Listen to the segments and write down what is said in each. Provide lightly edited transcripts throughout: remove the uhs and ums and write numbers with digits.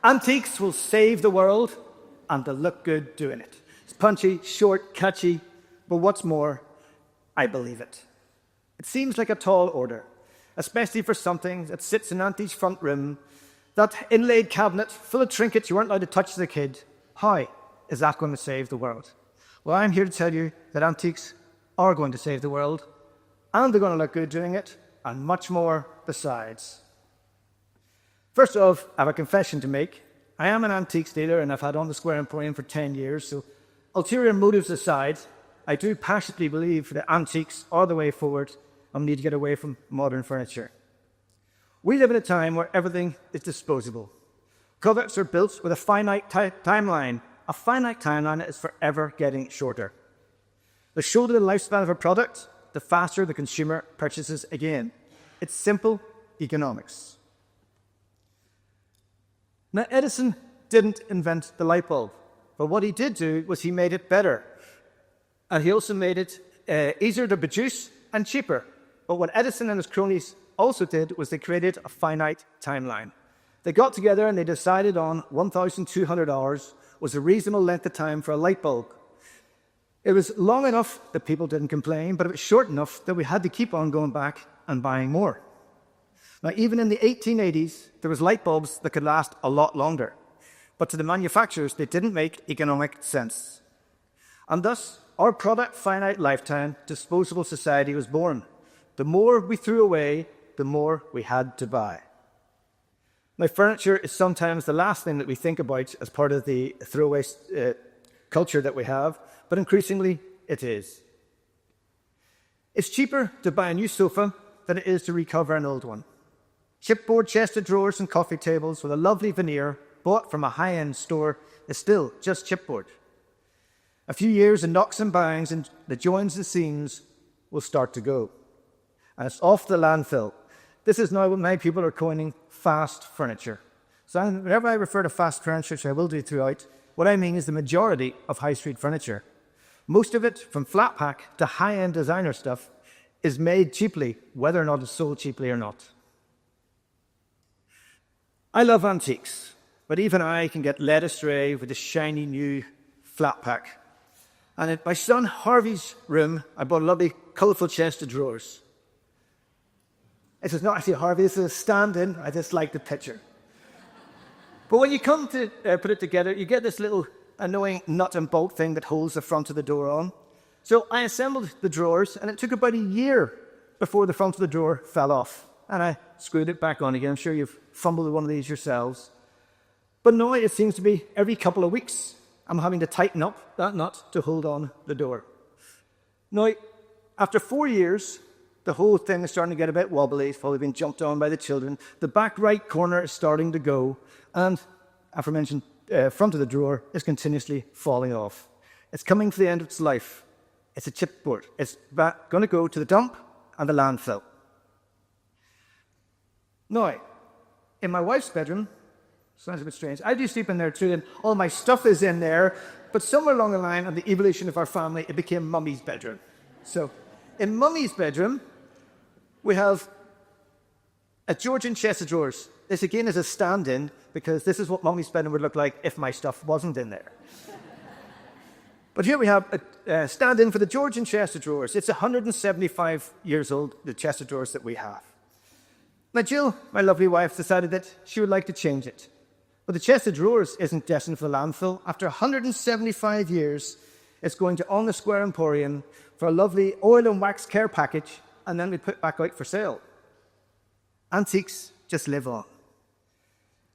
Antiques will save the world, and they'll look good doing it. It's punchy, short, catchy, but what's more, I believe it. It seems like a tall order, especially for something that sits in Auntie's front room, that inlaid cabinet full of trinkets you weren't allowed to touch as a kid. How is that going to save the world? Well, I'm here to tell you that antiques are going to save the world, and they're going to look good doing it, and much more besides. First off, I have a confession to make. I am an antiques dealer, and I've had On the Square Emporium for 10 years, so ulterior motives aside, I do passionately believe that antiques are the way forward, and we need to get away from modern furniture. We live in a time where everything is disposable. Products are built with a finite timeline. A finite timeline that is forever getting shorter. The shorter the lifespan of a product, the faster the consumer purchases again. It's simple economics. Now, Edison didn't invent the light bulb, but what he did do was he made it better. And he also made it easier to produce and cheaper. But what Edison and his cronies also did was they created a finite timeline. They got together and they decided on 1,200 hours was a reasonable length of time for a light bulb. It was long enough that people didn't complain, but it was short enough that we had to keep on going back and buying more. Now, even in the 1880s, there was light bulbs that could last a lot longer. But to the manufacturers, they didn't make economic sense. And thus, our product finite lifetime disposable society was born. The more we threw away, the more we had to buy. Now, furniture is sometimes the last thing that we think about as part of the throwaway culture that we have, but increasingly it is. It's cheaper to buy a new sofa than it is to recover an old one. Chipboard chest of drawers and coffee tables with a lovely veneer bought from a high-end store is still just chipboard. A few years and knocks and bangs and the joins and seams will start to go. And it's off the landfill. This is now what many people are coining fast furniture. So whenever I refer to fast furniture, which I will do throughout, what I mean is the majority of high street furniture. Most of it, from flat pack to high-end designer stuff, is made cheaply, whether or not it's sold cheaply or not. I love antiques, but even I can get led astray with the shiny new flat pack. And in my son Harvey's room, I bought a lovely, colourful chest of drawers. This is not actually Harvey, this is a stand-in. I just like the picture. But when you come to put it together, you get this little annoying nut and bolt thing that holds the front of the door on. So I assembled the drawers, and it took about a year before the front of the drawer fell off. And I screwed it back on again. I'm sure you've fumbled with one of these yourselves. But now it seems to be every couple of weeks, I'm having to tighten up that nut to hold on the door. Now, after 4 years, the whole thing is starting to get a bit wobbly. It's probably been jumped on by the children. The back right corner is starting to go. And, aforementioned front of the drawer is continuously falling off. It's coming to the end of its life. It's a chipboard. It's going to go to the dump and the landfill. Now, in my wife's bedroom, sounds a bit strange, I do sleep in there too, and all my stuff is in there, but somewhere along the line of the evolution of our family, it became Mummy's bedroom. So, in Mummy's bedroom, we have a Georgian chest of drawers. This again is a stand-in, because this is what Mummy's bedroom would look like if my stuff wasn't in there. But here we have a stand-in for the Georgian chest of drawers. It's 175 years old, the chest of drawers that we have. Now, Jill, my lovely wife, decided that she would like to change it. But the chest of drawers isn't destined for the landfill. After 175 years, it's going to On the Square Emporium for a lovely oil and wax care package, and then we put it back out for sale. Antiques just live on.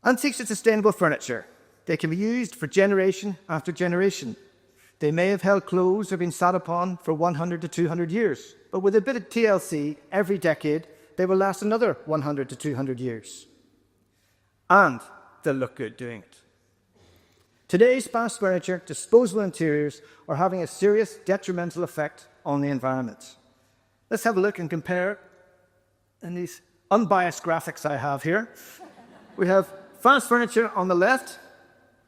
Antiques are sustainable furniture. They can be used for generation after generation. They may have held clothes or been sat upon for 100 to 200 years, but with a bit of TLC, every decade, they will last another 100 to 200 years. And they'll look good doing it. Today's fast furniture, disposable interiors, are having a serious detrimental effect on the environment. Let's have a look and compare in these unbiased graphics I have here. We have fast furniture on the left.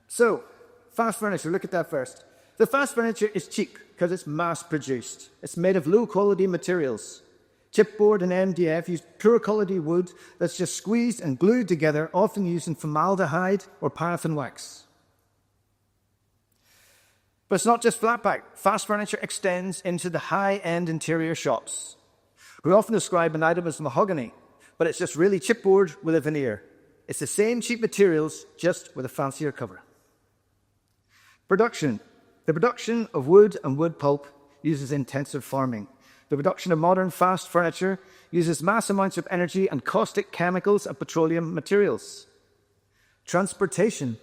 So, fast furniture, look at that first. The fast furniture is cheap because it's mass-produced. It's made of low-quality materials. Chipboard and MDF use poor quality wood that's just squeezed and glued together, often using formaldehyde or paraffin wax. But it's not just flatpack. Fast furniture extends into the high-end interior shops. We often describe an item as mahogany, but it's just really chipboard with a veneer. It's the same cheap materials, just with a fancier cover. Production. The production of wood and wood pulp uses intensive farming. The production of modern fast furniture uses mass amounts of energy and caustic chemicals and petroleum materials. Transportation.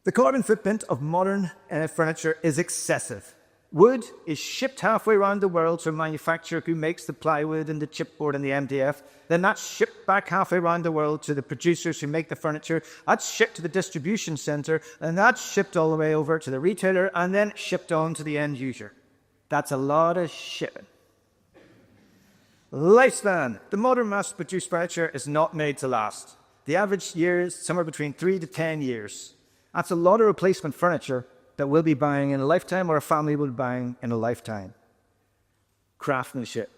The carbon footprint of modern furniture is excessive. Wood is shipped halfway around the world to a manufacturer who makes the plywood and the chipboard and the MDF. Then that's shipped back halfway around the world to the producers who make the furniture. That's shipped to the distribution center, and that's shipped all the way over to the retailer, and then shipped on to the end user. That's a lot of shipping. Lifespan. The modern mass-produced furniture is not made to last. The average year is somewhere between 3 to 10 years. That's a lot of replacement furniture that we'll be buying in a lifetime, or a family will be buying in a lifetime. Craftsmanship.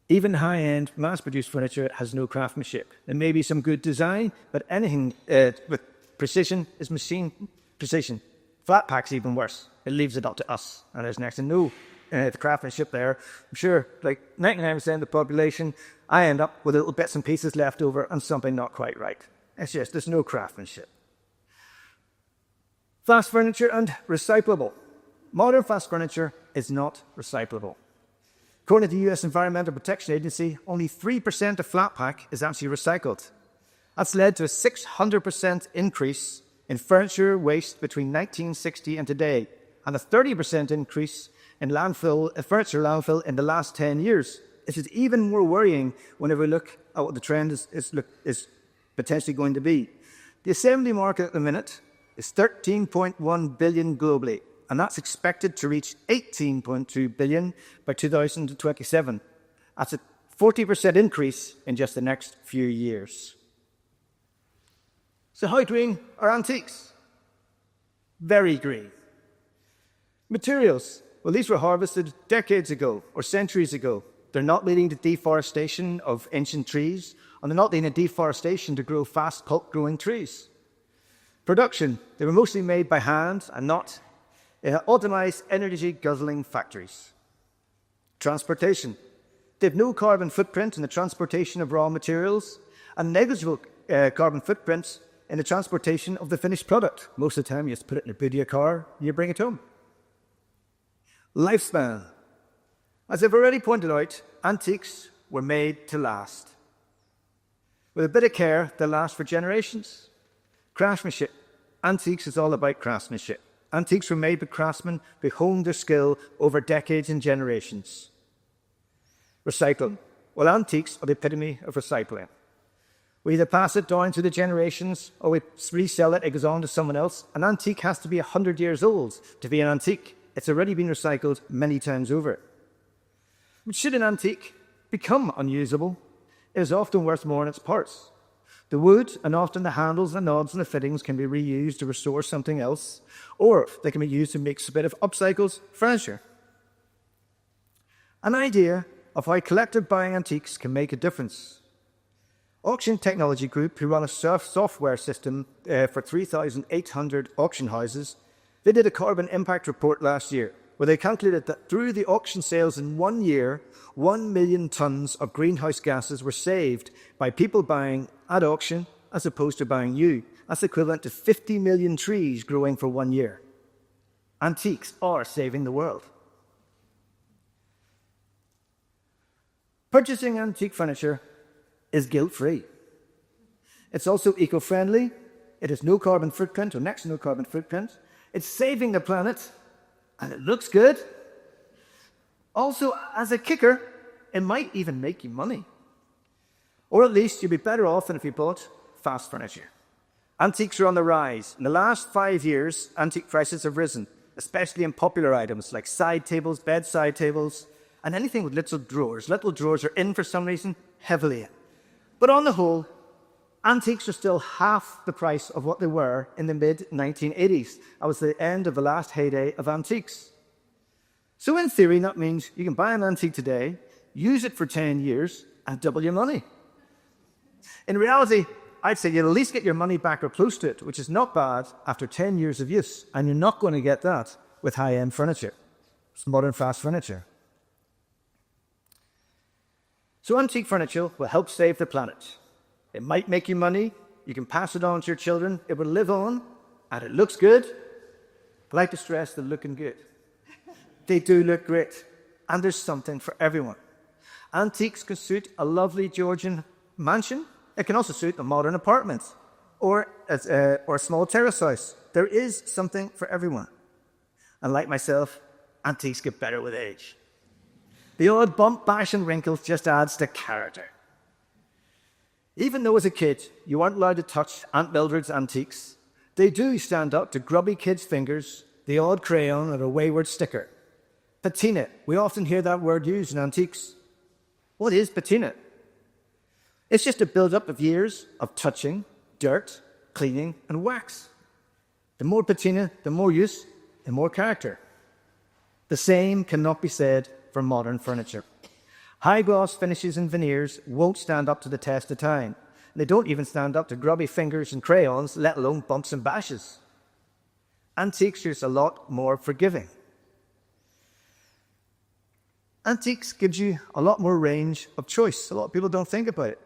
Even high-end, mass-produced furniture has no craftsmanship. There may be some good design, but anything with precision is machine precision. Flat pack's even worse. It leaves it up to us, and there's next to no the craftsmanship there. I'm sure, like 99% of the population, I end up with little bits and pieces left over and something not quite right. It's just, there's no craftsmanship. Fast furniture and recyclable. Modern fast furniture is not recyclable. According to the US Environmental Protection Agency, only 3% of flat pack is actually recycled. That's led to a 600% increase in furniture waste between 1960 and today, and a 30% increase in furniture landfill in the last 10 years. This is even more worrying whenever we look at what the trend is potentially going to be. The assembly market at the minute is 13.1 billion globally, and that's expected to reach 18.2 billion by 2027. That's a 40% increase in just the next few years. So how green are antiques? Very green. Materials. Well, these were harvested decades ago or centuries ago. They're not leading to deforestation of ancient trees, and they're not leading to deforestation to grow fast pulp-growing trees. Production. They were mostly made by hand and not automated energy-guzzling factories. Transportation. They have no carbon footprint in the transportation of raw materials, and negligible carbon footprints in the transportation of the finished product. Most of the time, you just put it in the boot of your car and you bring it home. Lifespan. As I've already pointed out, antiques were made to last. With a bit of care, they'll last for generations. Craftsmanship. Antiques is all about craftsmanship. Antiques were made by craftsmen who honed their skill over decades and generations. Recycling. Well, antiques are the epitome of recycling. We either pass it down through the generations or we resell it, it goes on to someone else. An antique has to be 100 years old to be an antique. It's already been recycled many times over. But should an antique become unusable, it is often worth more in its parts. The wood and often the handles and knobs and the fittings can be reused to restore something else, or they can be used to make a bit of upcycled furniture. An idea of how collective buying antiques can make a difference. Auction Technology Group, who run a software system for 3,800 auction houses, they did a carbon impact report last year where they calculated that through the auction sales in 1 year, 1 million tons of greenhouse gases were saved by people buying at auction as opposed to buying new. That's equivalent to 50 million trees growing for 1 year. Antiques are saving the world. Purchasing antique furniture is guilt-free. It's also eco-friendly. It has no carbon footprint, or next to no carbon footprint. It's saving the planet, and it looks good. Also, as a kicker, it might even make you money. Or at least you'd be better off than if you bought fast furniture. Antiques are on the rise. In the last 5 years, antique prices have risen, especially in popular items like side tables, bedside tables, and anything with little drawers. Little drawers are in for some reason, heavily in. But on the whole, antiques are still half the price of what they were in the mid-1980s. That was the end of the last heyday of antiques. So in theory, that means you can buy an antique today, use it for 10 years, and double your money. In reality, I'd say you'll at least get your money back or close to it, which is not bad after 10 years of use. And you're not going to get that with high-end furniture. It's modern fast furniture. So antique furniture will help save the planet. It might make you money. You can pass it on to your children. It will live on, and it looks good. I like to stress they're looking good. They do look great, and there's something for everyone. Antiques can suit a lovely Georgian mansion. It can also suit a modern apartment or a small terrace house. There is something for everyone. And like myself, antiques get better with age. The odd bump, bash, and wrinkle just adds to character. Even though as a kid you aren't allowed to touch Aunt Mildred's antiques, they do stand up to grubby kids' fingers, the odd crayon, or a wayward sticker. Patina. We often hear that word used in antiques. What is patina? It's just a build-up of years of touching, dirt, cleaning, and wax. The more patina, the more use, the more character. The same cannot be said for modern furniture. High-gloss finishes and veneers won't stand up to the test of time. They don't even stand up to grubby fingers and crayons, let alone bumps and bashes. Antiques are just a lot more forgiving. Antiques gives you a lot more range of choice. A lot of people don't think about it.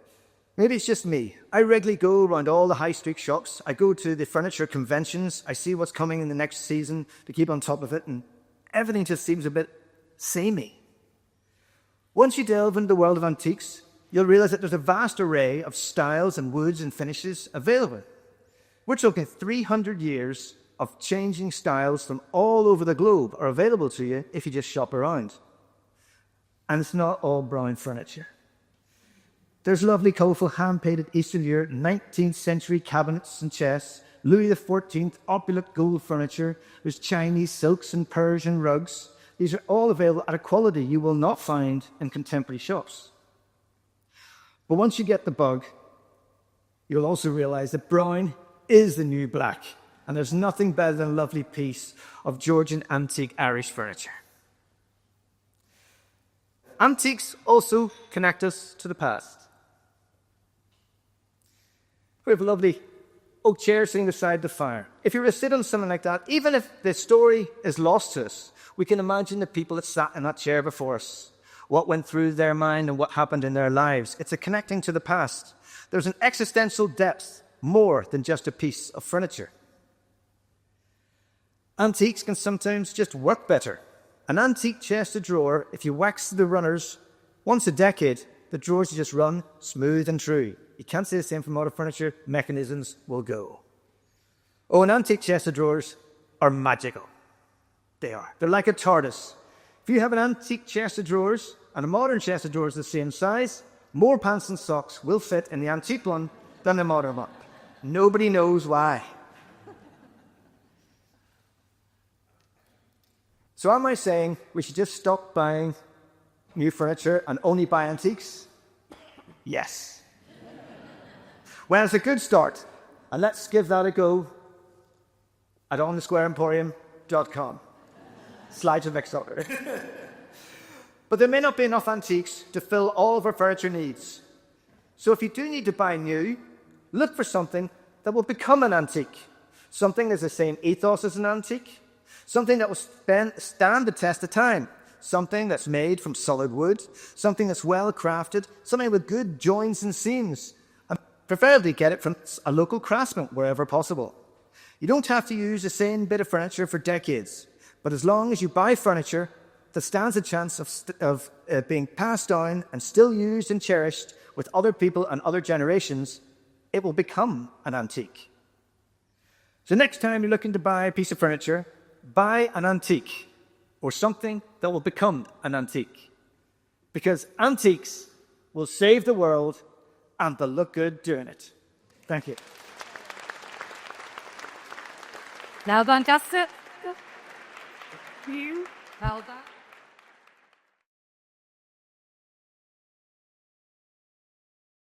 Maybe it's just me. I regularly go around all the high street shops. I go to the furniture conventions. I see what's coming in the next season to keep on top of it, and everything just seems a bit samey. Once you delve into the world of antiques, you'll realize that there's a vast array of styles and woods and finishes available. We're talking 300 years of changing styles from all over the globe are available to you if you just shop around. And it's not all brown furniture. There's lovely, colourful, hand-painted Eastern Europe 19th century cabinets and chests, Louis XIV opulent gold furniture, there's Chinese silks and Persian rugs. These are all available at a quality you will not find in contemporary shops. But once you get the bug, you'll also realise that brown is the new black, and there's nothing better than a lovely piece of Georgian antique Irish furniture. Antiques also connect us to the past. We have a lovely oak chair sitting beside the fire. If you were to sit on something like that, even if the story is lost to us, we can imagine the people that sat in that chair before us, what went through their mind and what happened in their lives. It's a connecting to the past. There's an existential depth more than just a piece of furniture. Antiques can sometimes just work better. An antique chest of drawer, if you wax the runners once a decade, the drawers just run smooth and true. You can't say the same for modern furniture. Mechanisms will go. Oh, an antique chest of drawers are magical. They are. They're like a TARDIS. If you have an antique chest of drawers and a modern chest of drawers the same size, more pants and socks will fit in the antique one than the modern one. Nobody knows why. So am I saying we should just stop buying new furniture and only buy antiques? Yes. Well, it's a good start, and let's give that a go at onthesquareemporium.com. Slide to the next order. But there may not be enough antiques to fill all of our furniture needs. So if you do need to buy new, look for something that will become an antique. Something that's the same ethos as an antique. Something that will stand the test of time. Something that's made from solid wood. Something that's well crafted. Something with good joints and seams. And preferably get it from a local craftsman wherever possible. You don't have to use the same bit of furniture for decades. But as long as you buy furniture that stands a chance of being passed down and still used and cherished with other people and other generations, it will become an antique. So next time you're looking to buy a piece of furniture, buy an antique or something that will become an antique. Because antiques will save the world and they'll look good doing it. Thank you. Well done, Justin. Well done.